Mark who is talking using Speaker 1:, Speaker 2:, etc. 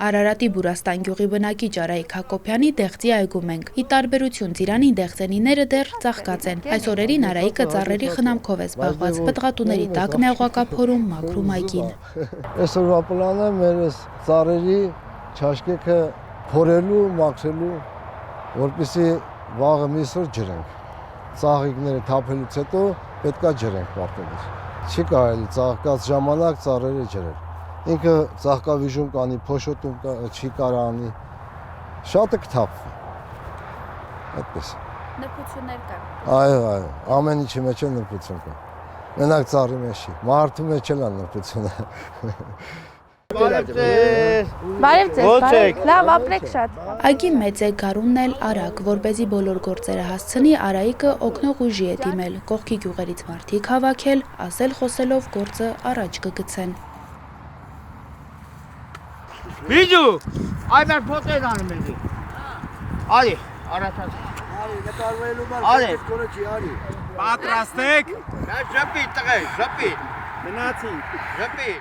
Speaker 1: Արարատի Բուրաստան գյուղի բնակիչ Արայիկ Հակոբյանի դեղձի այգում ենք։ Ի տարբերություն Ծիրանի դեղձենիները դեռ ծաղկած են։ Այս օրերին Արայիկը ծառերի խնամքով է զբաղված, պտղատուների տակն է օղակափորում, մաքրում այգին։
Speaker 2: Այսօրվա պլանը մեր ծառերի չաշկեքը փորելու, մաքրելու, որպեսզի վաղը միսօր ջրենք։ Ծաղիկները թափելուց հետո պետքա ջրենք պարտադիր։ Չի կարելի ծաղկած ժամանակ ծառերը ջրել։ Ինքը ծաղկավիժում կանի, փոշոտում չի կարանի, շատը կթափվի, այդպես։
Speaker 1: Նրբություններ կան։
Speaker 2: Այո, ամեն ինչի մեջ է նրբություն կա, մենակ ծառի մեջ չի, մարդու մեջ էլ է նրբությունը։
Speaker 1: Բարև ձեզ, լավ ապրեք շատ։ Այգի մեծ է գարունն էլ արագ, որպեսզի բոլոր գործերը հասցնի, Արայիկը օգնող ուժի է դիմել, կողքի գյուղերից մարդիկ հավաքել, ասել խոսելով գործը առաջ կգցեն։
Speaker 3: Բիջու, այ մեր փոթեն անում էի։ Արի, առաջած։
Speaker 2: Արի, նկարվելու բար, կորը չի, արի։
Speaker 3: Պատրաստեք։ Ժպի, տղե, ժպի։ Մնացի։ Ժպի։